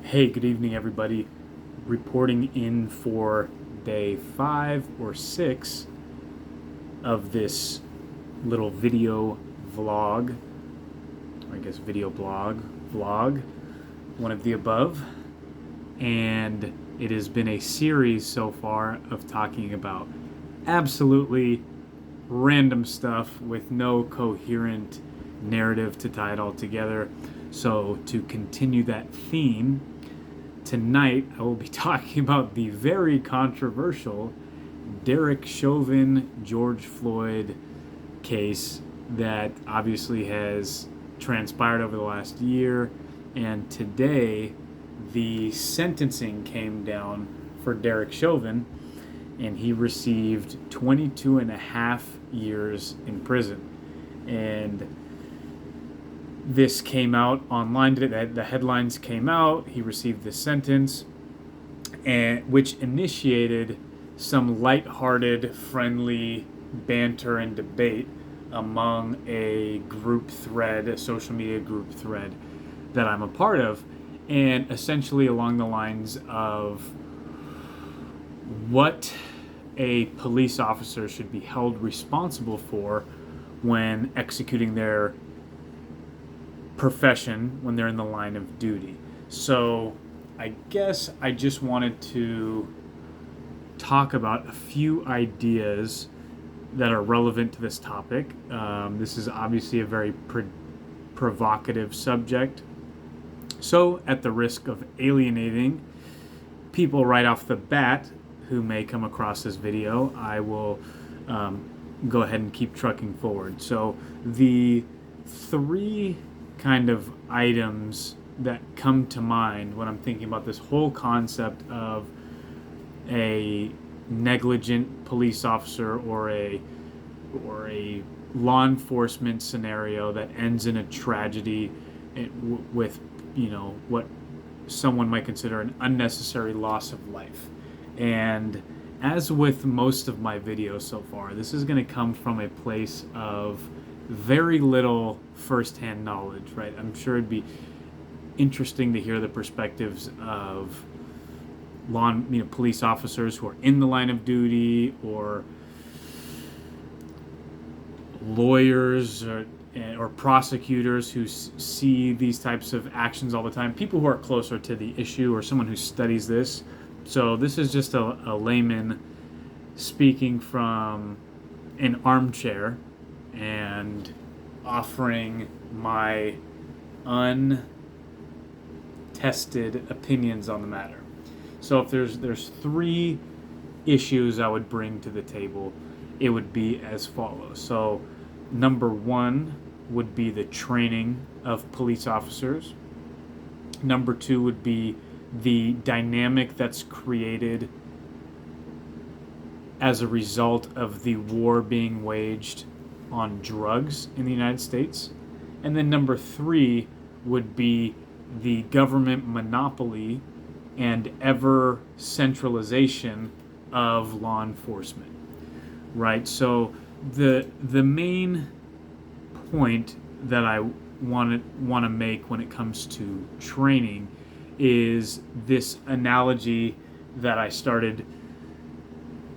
Hey, good evening, everybody. Reporting in for day 5 or 6 of this little video vlog, or I guess video vlog, one of the above. And it has been a series so far of talking about absolutely random stuff with no coherent narrative to tie it all together. So, to continue that theme, tonight I will be talking about the very controversial Derek Chauvin George Floyd case that obviously has transpired over the last year. And today, the sentencing came down for Derek Chauvin, and he received 22 and a half years in prison. And this came out online today. The headlines came out. He received this sentence, and which initiated some lighthearted, friendly banter and debate among a group thread, a social media group thread that I'm a part of, and essentially along the lines of what a police officer should be held responsible for when executing their profession, when they're in the line of duty. So I guess I just wanted to talk about a few ideas that are relevant to this topic. This is obviously a very provocative subject. So, at the risk of alienating people right off the bat who may come across this video, I will go ahead and keep trucking forward. So, the three kind of items that come to mind when I'm thinking about this whole concept of a negligent police officer or a law enforcement scenario that ends in a tragedy with what someone might consider an unnecessary loss of life. And as with most of my videos so far, this is going to come from a place of very little firsthand knowledge, right? I'm sure it'd be interesting to hear the perspectives of police officers who are in the line of duty, or lawyers or prosecutors who see these types of actions all the time, people who are closer to the issue, or someone who studies this. So this is just a layman speaking from an armchair and offering my untested opinions on the matter. So if there's three issues I would bring to the table, it would be as follows. So number one would be the training of police officers. Number two would be the dynamic that's created as a result of the war being waged on drugs in the United States. And then number three would be the government monopoly and ever centralization of law enforcement. Right? So the main point that I want to make when it comes to training is this analogy that I started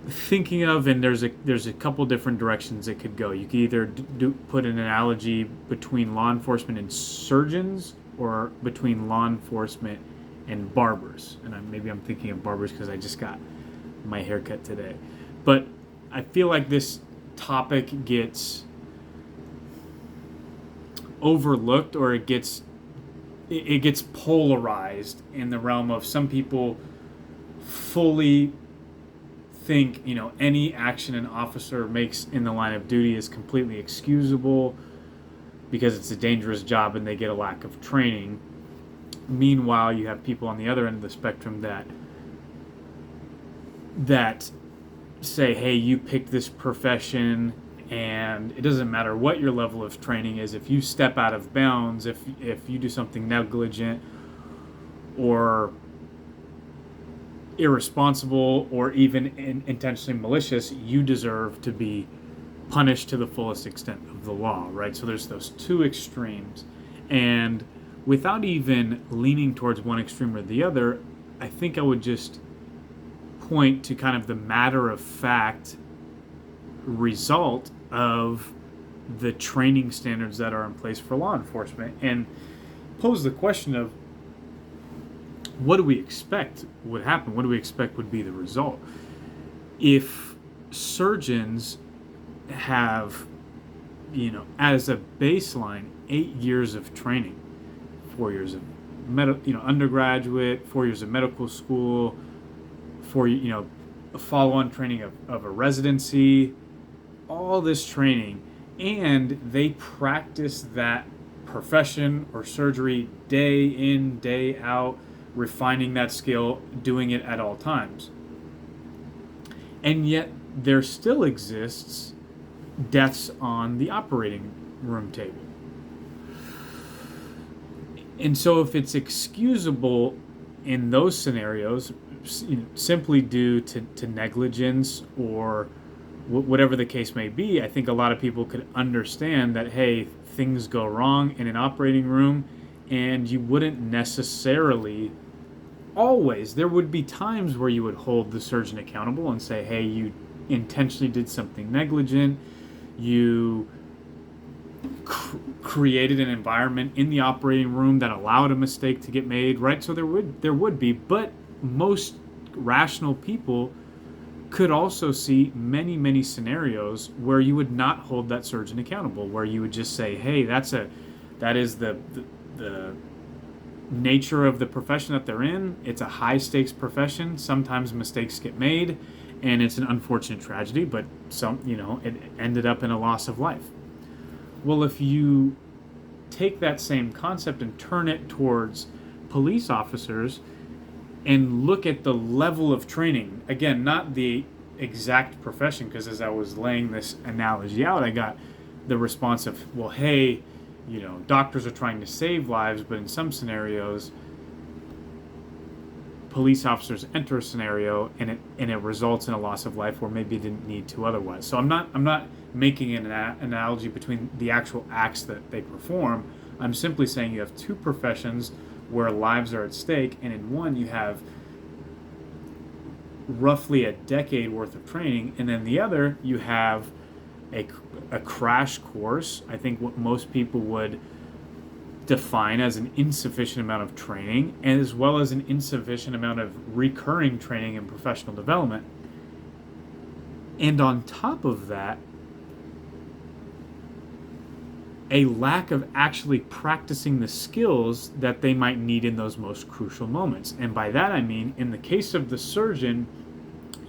thinking of, and there's a couple different directions it could go. You could either put an analogy between law enforcement and surgeons, or between law enforcement and barbers. And maybe I'm thinking of barbers because I just got my haircut today. But I feel like this topic gets overlooked, or it gets polarized in the realm of some people fully think any action an officer makes in the line of duty is completely excusable because it's a dangerous job and they get a lack of training. Meanwhile, you have people on the other end of the spectrum that say, hey, you picked this profession and it doesn't matter what your level of training is. If you step out of bounds, if you do something negligent or irresponsible or even intentionally malicious, you deserve to be punished to the fullest extent of the law, right? So there's those two extremes. And without even leaning towards one extreme or the other, I think I would just point to kind of the matter of fact result of the training standards that are in place for law enforcement, and pose the question of, what do we expect would happen? What do we expect would be the result? If surgeons have, as a baseline, 8 years of training, 4 years of undergraduate, 4 years of medical school, follow-on training of a residency, all this training, and they practice that profession or surgery day in, day out, refining that skill, doing it at all times. And yet there still exists deaths on the operating room table. And so if it's excusable in those scenarios, simply due to negligence or whatever the case may be, I think a lot of people could understand that, hey, things go wrong in an operating room, and you wouldn't necessarily always. There would be times where you would hold the surgeon accountable and say, hey, you intentionally did something negligent, you created an environment in the operating room that allowed a mistake to get made, right? So there would be, but most rational people could also see many, many scenarios where you would not hold that surgeon accountable, where you would just say, hey, that is the nature of the profession that they're in. It's a high stakes profession. Sometimes mistakes get made, and it's an unfortunate tragedy, but it ended up in a loss of life. Well, if you take that same concept and turn it towards police officers and look at the level of training, again, not the exact profession, because as I was laying this analogy out, I got the response of, well, hey, doctors are trying to save lives, but in some scenarios, police officers enter a scenario and it results in a loss of life where maybe it didn't need to otherwise. So I'm not making an analogy between the actual acts that they perform. I'm simply saying you have two professions where lives are at stake, and in one you have roughly a decade worth of training, and then the other you have a crash course. I think what most people would define as an insufficient amount of training, as well as an insufficient amount of recurring training and professional development. And on top of that, a lack of actually practicing the skills that they might need in those most crucial moments. And by that I mean, in the case of the surgeon,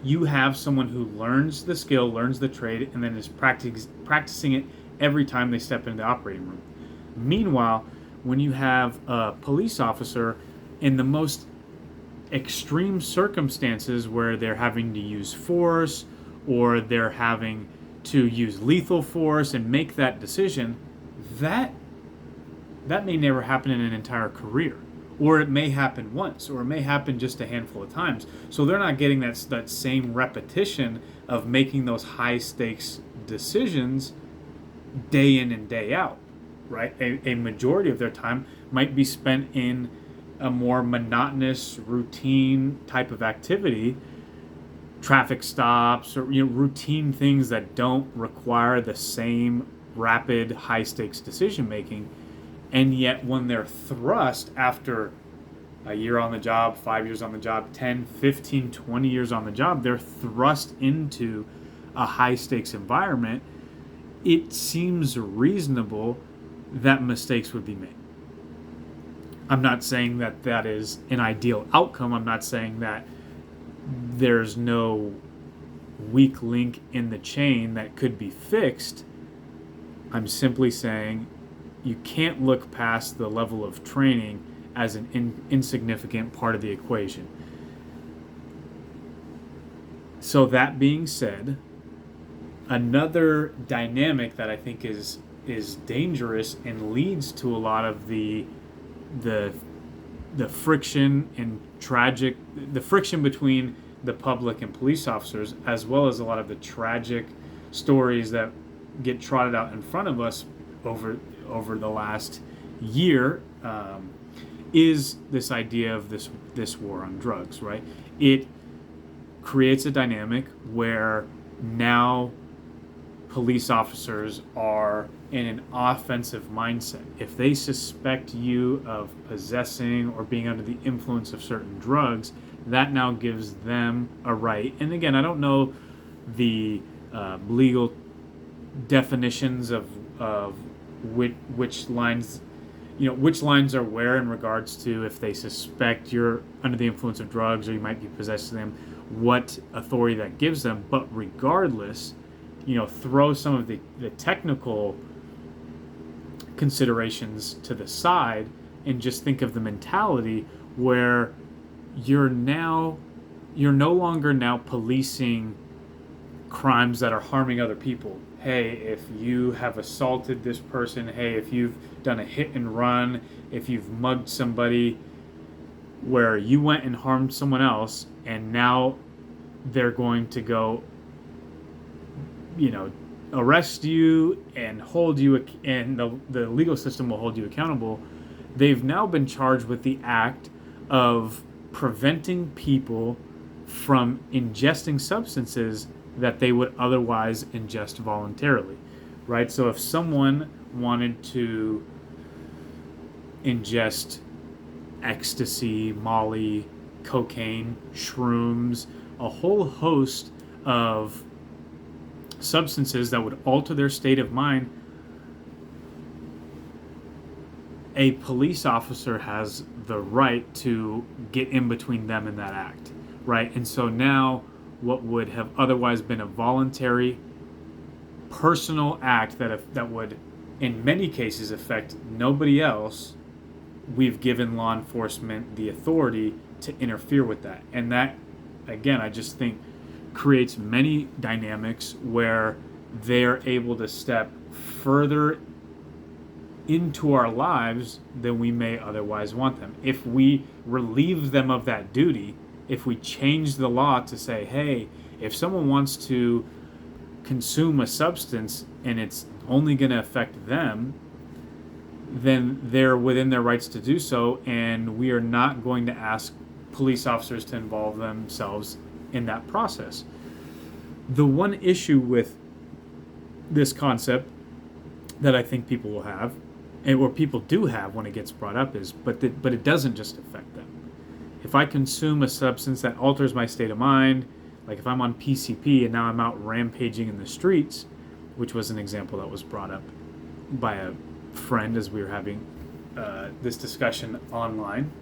you have someone who learns the skill, learns the trade, and then is practicing it every time they step into the operating room. Meanwhile, when you have a police officer in the most extreme circumstances where they're having to use force or they're having to use lethal force and make that decision, that may never happen in an entire career. Or it may happen once, or it may happen just a handful of times. So they're not getting that same repetition of making those high stakes decisions day in and day out, right? A majority of their time might be spent in a more monotonous, routine type of activity, traffic stops, or routine things that don't require the same rapid, high stakes decision making. And yet when they're thrust after a year on the job, 5 years on the job, 10, 15, 20 years on the job, they're thrust into a high stakes environment, it seems reasonable that mistakes would be made. I'm not saying that that is an ideal outcome. I'm not saying that there's no weak link in the chain that could be fixed. I'm simply saying you can't look past the level of training as an insignificant part of the equation. So that being said, another dynamic that I think is dangerous and leads to a lot of the friction and the friction between the public and police officers, as well as a lot of the tragic stories that get trotted out in front of us over the last year is this idea of this war on drugs, right? It creates a dynamic where now police officers are in an offensive mindset. If they suspect you of possessing or being under the influence of certain drugs, that now gives them a right. And again, I don't know the legal definitions of which lines, which lines are where in regards to if they suspect you're under the influence of drugs or you might be possessing them, what authority that gives them. But regardless, throw some of the technical considerations to the side and just think of the mentality where you're no longer now policing crimes that are harming other people. Hey, if you have assaulted this person, hey, if you've done a hit and run, if you've mugged somebody, where you went and harmed someone else, and now they're going to go, arrest you and hold you, and the legal system will hold you accountable. They've now been charged with the act of preventing people from ingesting substances that they would otherwise ingest voluntarily, right? So if someone wanted to ingest ecstasy, Molly, cocaine, shrooms, a whole host of substances that would alter their state of mind, a police officer has the right to get in between them and that act, right? And so now what would have otherwise been a voluntary personal act that would in many cases affect nobody else, we've given law enforcement the authority to interfere with that. And that, again, I just think creates many dynamics where they're able to step further into our lives than we may otherwise want them. If we relieve them of that duty, if we change the law to say, hey, if someone wants to consume a substance and it's only going to affect them, then they're within their rights to do so, and we are not going to ask police officers to involve themselves in that process. The one issue with this concept that I think people will have, or people do have when it gets brought up, is but it doesn't just affect them. If I consume a substance that alters my state of mind, like if I'm on PCP and now I'm out rampaging in the streets, which was an example that was brought up by a friend as we were having this discussion online,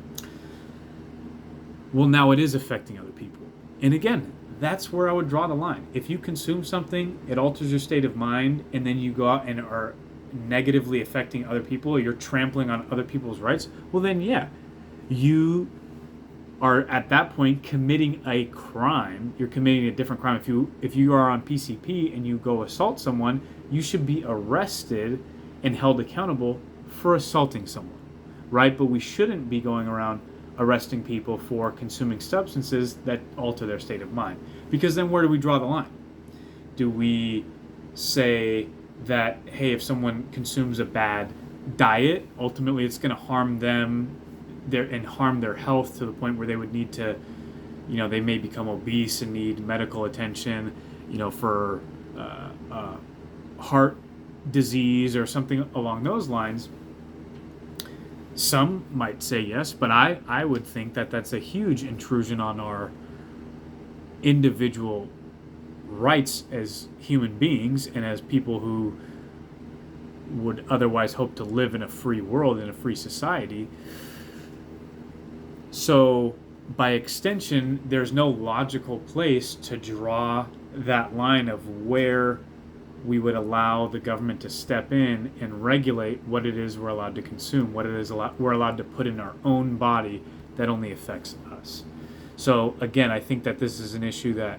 well, now it is affecting other people. And again, that's where I would draw the line. If you consume something, it alters your state of mind, and then you go out and are negatively affecting other people, or you're trampling on other people's rights, well then yeah, you are at that point committing a crime. You're committing a different crime. If you are on PCP and you go assault someone, you should be arrested and held accountable for assaulting someone, right? But we shouldn't be going around arresting people for consuming substances that alter their state of mind. Because then where do we draw the line? Do we say that, hey, if someone consumes a bad diet, ultimately it's going to harm them and harm their health to the point where they would need to, they may become obese and need medical attention, for heart disease or something along those lines? Some might say yes, but I would think that that's a huge intrusion on our individual rights as human beings and as people who would otherwise hope to live in a free world, in a free society. So by extension, there's no logical place to draw that line of where we would allow the government to step in and regulate what it is we're allowed to consume, what it is we're allowed to put in our own body that only affects us. So again, I think that this is an issue that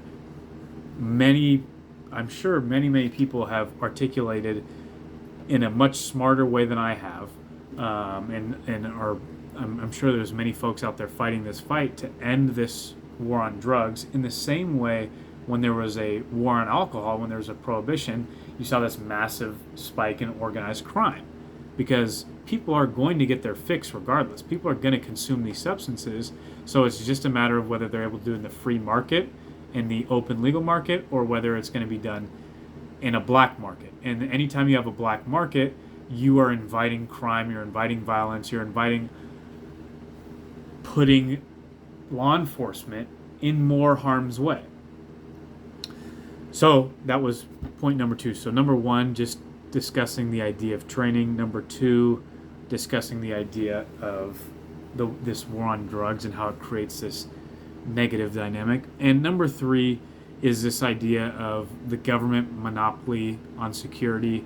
I'm sure many people have articulated in a much smarter way than I have, I'm sure there's many folks out there fighting this fight to end this war on drugs in the same way when there was a war on alcohol, when there was a prohibition, you saw this massive spike in organized crime, because people are going to get their fix regardless. People are going to consume these substances. So it's just a matter of whether they're able to do it in the free market, in the open legal market, or whether it's going to be done in a black market. And anytime you have a black market, you are inviting crime, you're inviting violence, you're inviting putting law enforcement in more harm's way. So that was point number 2. So number 1, just discussing the idea of training. Number 2, discussing the idea of this war on drugs and how it creates this negative dynamic. And number 3 is this idea of the government monopoly on security,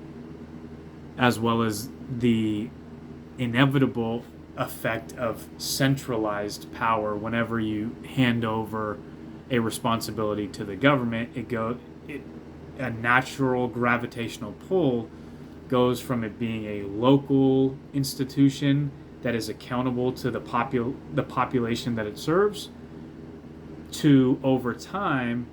as well as the inevitable effect of centralized power. Whenever you hand over a responsibility to the government, a natural gravitational pull goes from it being a local institution that is accountable to the population that it serves, to over time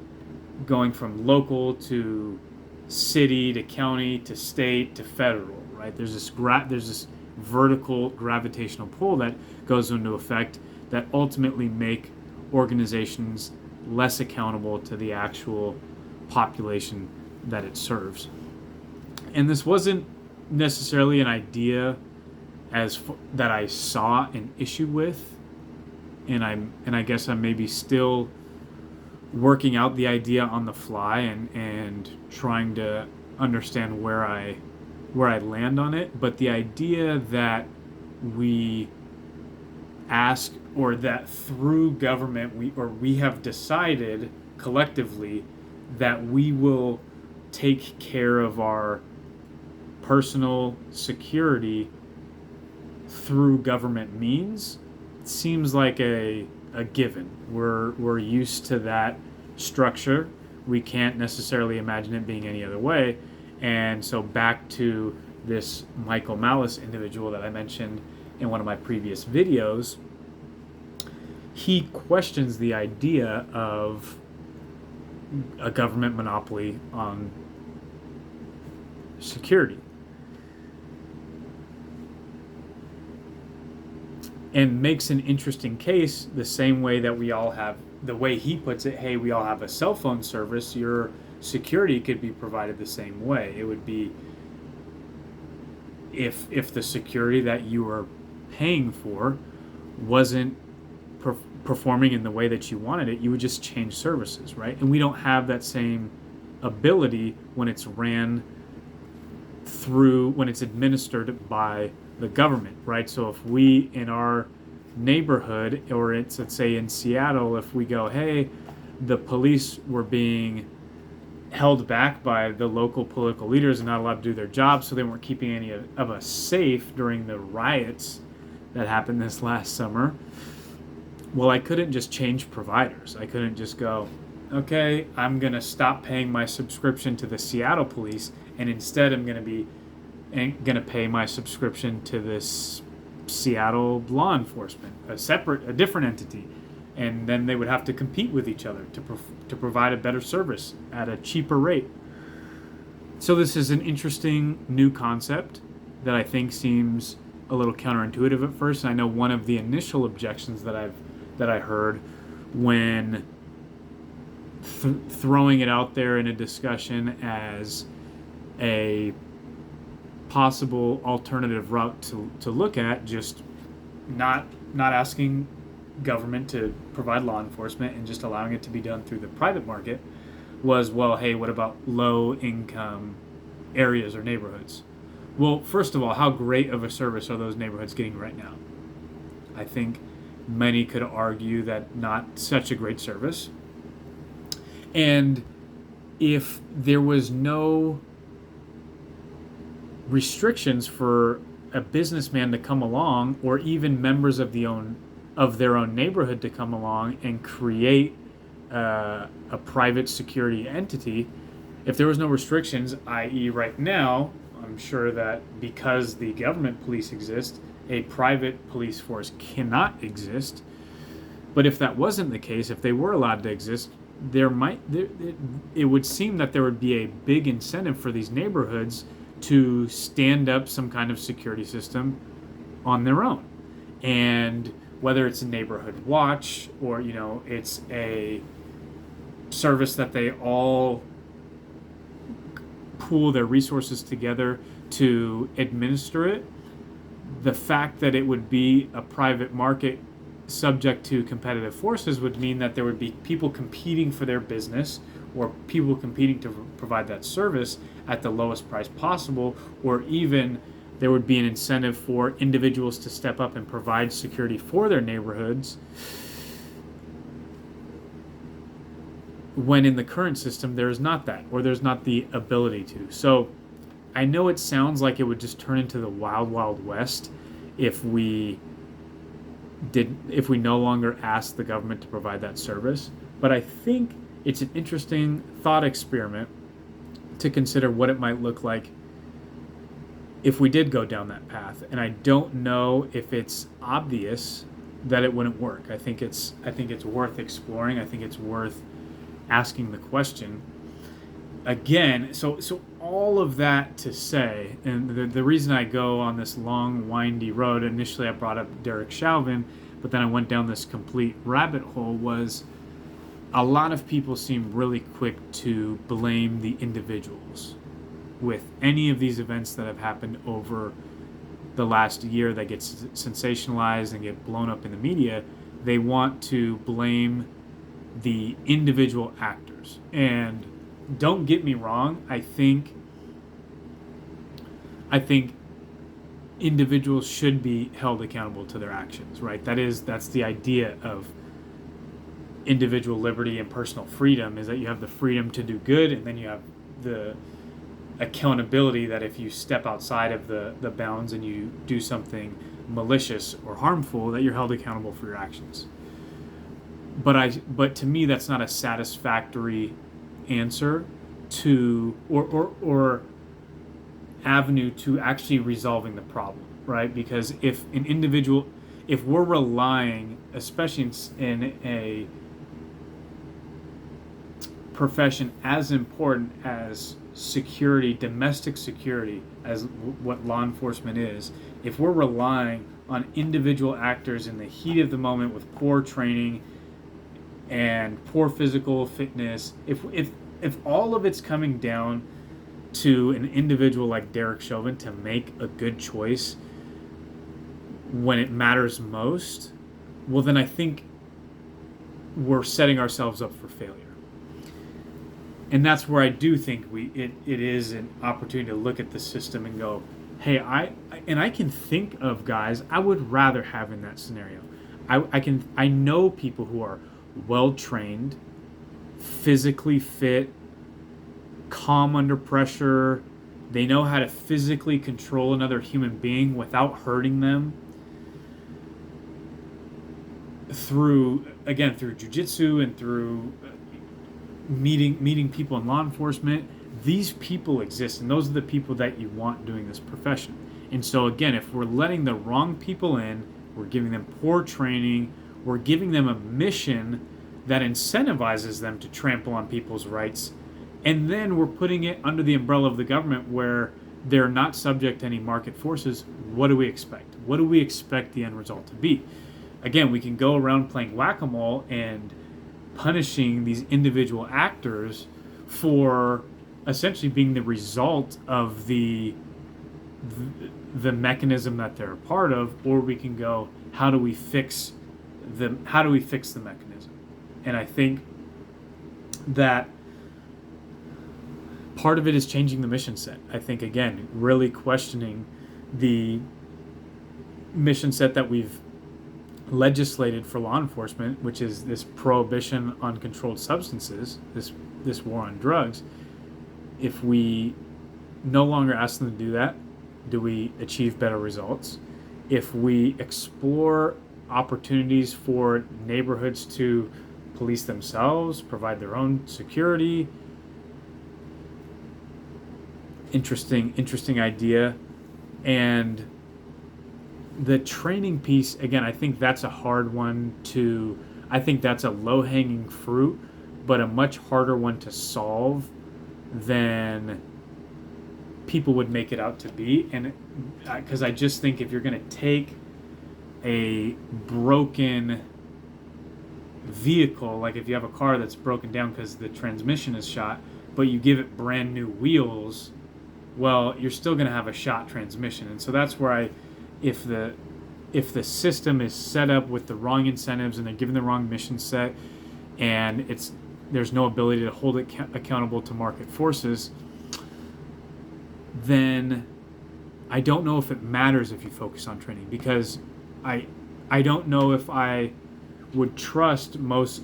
going from local to city to county to state to federal. Right? There's this vertical gravitational pull that goes into effect that ultimately make organizations less accountable to the actual population that it serves. And this wasn't necessarily an idea that I saw an issue with, and I guess I'm maybe still working out the idea on the fly and trying to understand where I land on it. But the idea that we ask, or that through government we have decided collectively that we will take care of our personal security through government means seems like a given. We're used to that structure. We can't necessarily imagine it being any other way. And so back to this Michael Malice individual that I mentioned in one of my previous videos, he questions the idea of a government monopoly on security. And makes an interesting case the same way that we all have, the way he puts it, hey, we all have a cell phone service, your security could be provided the same way. It would be if the security that you were paying for wasn't performing in the way that you wanted it, you would just change services, right? And we don't have that same ability when it's ran through, when it's administered by the government, right? So if we in our neighborhood, or it's, let's say in Seattle, if we go, hey, the police were being held back by the local political leaders and not allowed to do their job, so they weren't keeping any of us safe during the riots that happened this last summer. Well, I couldn't just change providers. I couldn't just go, okay, I'm going to stop paying my subscription to the Seattle police, and instead I'm going to pay my subscription to this Seattle law enforcement, a different entity. And then they would have to compete with each other to provide a better service at a cheaper rate. So this is an interesting new concept that I think seems a little counterintuitive at first. I know one of the initial objections that I heard when throwing it out there in a discussion as a possible alternative route to look at, just not asking government to provide law enforcement and just allowing it to be done through the private market, was, well, hey, what about low income areas or neighborhoods? Well, first of all, how great of a service are those neighborhoods getting right now? I think many could argue that not such a great service. And if there was no restrictions for a businessman to come along, or even members of their own neighborhood to come along and create a private security entity, if there was no restrictions, i.e. right now, I'm sure that because the government police exist, a private police force cannot exist. But if that wasn't the case, if they were allowed to exist, it would seem that there would be a big incentive for these neighborhoods to stand up some kind of security system on their own. And whether it's a neighborhood watch or, it's a service that they all pool their resources together to administer it, the fact that it would be a private market subject to competitive forces would mean that there would be people competing for their business or people competing to provide that service at the lowest price possible, or even there would be an incentive for individuals to step up and provide security for their neighborhoods, when in the current system there is not that, or there's not the ability to. So I know it sounds like it would just turn into the wild, wild west if we no longer ask the government to provide that service. But I think it's an interesting thought experiment to consider what it might look like if we did go down that path. And I don't know if it's obvious that it wouldn't work. I think it's worth exploring. I think it's worth asking the question. Again, so all of that to say, and the reason I go on this long, windy road, initially I brought up Derek Chauvin, but then I went down this complete rabbit hole, was a lot of people seem really quick to blame the individuals with any of these events that have happened over the last year that gets sensationalized and get blown up in the media. They want to blame the individual actors. And don't get me wrong, I think individuals should be held accountable to their actions, right? That's the idea of individual liberty and personal freedom, is that you have the freedom to do good, and then you have the accountability that if you step outside of the bounds and you do something malicious or harmful, that you're held accountable for your actions. But to me, that's not a satisfactory answer to or avenue to actually resolving the problem, right? Because if we're relying, especially in a profession as important as security, domestic security, as what law enforcement is, if we're relying on individual actors in the heat of the moment with poor training and poor physical fitness, if all of it's coming down to an individual like Derek Chauvin to make a good choice when it matters most, well, then I think we're setting ourselves up for failure. And that's where I do think it is an opportunity to look at the system and go, hey, I can think of guys I would rather have in that scenario. I know people who are well trained, physically fit, calm under pressure. They know how to physically control another human being without hurting them through jiu-jitsu and through meeting people in law enforcement. These people exist, and those are the people that you want doing this profession. And so again, if we're letting the wrong people in, we're giving them poor training, we're giving them a mission that incentivizes them to trample on people's rights, and then we're putting it under the umbrella of the government where they're not subject to any market forces. What do we expect? What do we expect the end result to be? Again, we can go around playing whack-a-mole and punishing these individual actors for essentially being the result of the mechanism that they're a part of, or we can go, how do we fix the mechanism? And I think that part of it is changing the mission set. I think, again, really questioning the mission set that we've legislated for law enforcement, which is this prohibition on controlled substances, this war on drugs. If we no longer ask them to do that, do we achieve better results? If we explore opportunities for neighborhoods to police themselves, provide their own security, interesting idea. And the training piece, again, I think that's a hard one I think that's a low-hanging fruit, but a much harder one to solve than people would make it out to be. And because I just think if you're going to take a broken vehicle, like if you have a car that's broken down because the transmission is shot, but you give it brand new wheels, well, you're still going to have a shot transmission. And so that's where if the system is set up with the wrong incentives and they're given the wrong mission set, and there's no ability to hold it accountable to market forces, then I don't know if it matters if you focus on training, because I don't know if I would trust most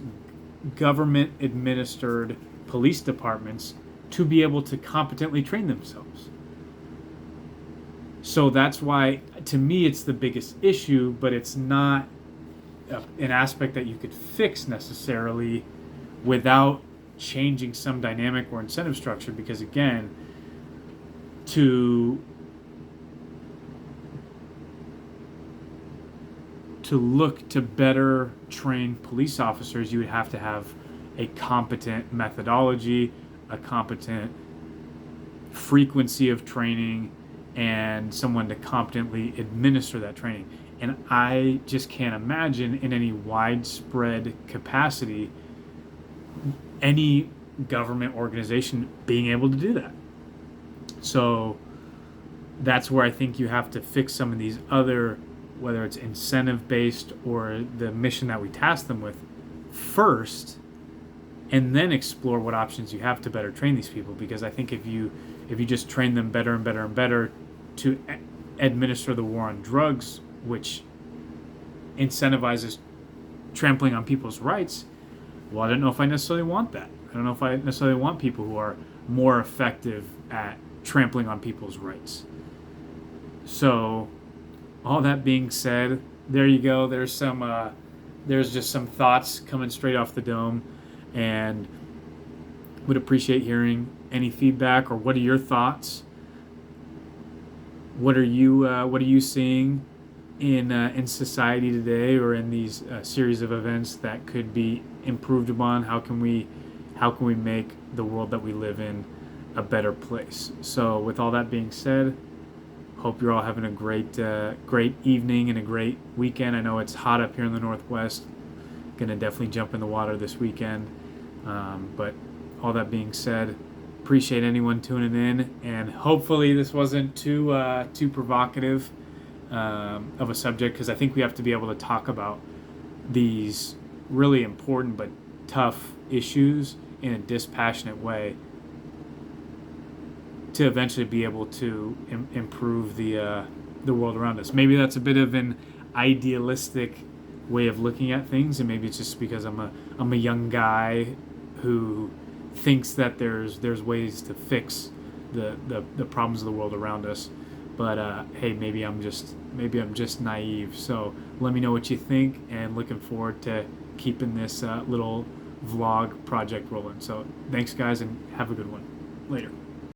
government administered police departments to be able to competently train themselves. So that's why, to me, it's the biggest issue, but it's not an aspect that you could fix necessarily without changing some dynamic or incentive structure, because again, to look to better train police officers, you would have to have a competent methodology, a competent frequency of training, and someone to competently administer that training. And I just can't imagine in any widespread capacity any government organization being able to do that. So that's where I think you have to fix some of these other, whether it's incentive based or the mission that we task them with first, and then explore what options you have to better train these people. Because I think if you just train them better and better and better to administer the war on drugs, which incentivizes trampling on people's rights, well, I don't know if I necessarily want that. I don't know if I necessarily want people who are more effective at trampling on people's rights. So, all that being said, there you go. There's just some thoughts coming straight off the dome, and would appreciate hearing any feedback, or what are your thoughts? What are you seeing in society today, or in these series of events that could be improved upon? How can we make the world that we live in a better place? So with all that being said, hope you're all having a great evening and a great weekend. I know it's hot up here in the Northwest. Gonna definitely jump in the water this weekend. But all that being said, appreciate anyone tuning in, and hopefully this wasn't too provocative of a subject, because I think we have to be able to talk about these really important but tough issues in a dispassionate way to eventually be able to improve the world around us. Maybe that's a bit of an idealistic way of looking at things, and maybe it's just because I'm a young guy who thinks that there's ways to fix the problems of the world around us. But hey, maybe I'm just naive. So let me know what you think, and looking forward to keeping this little vlog project rolling. So thanks, guys, and have a good one. Later.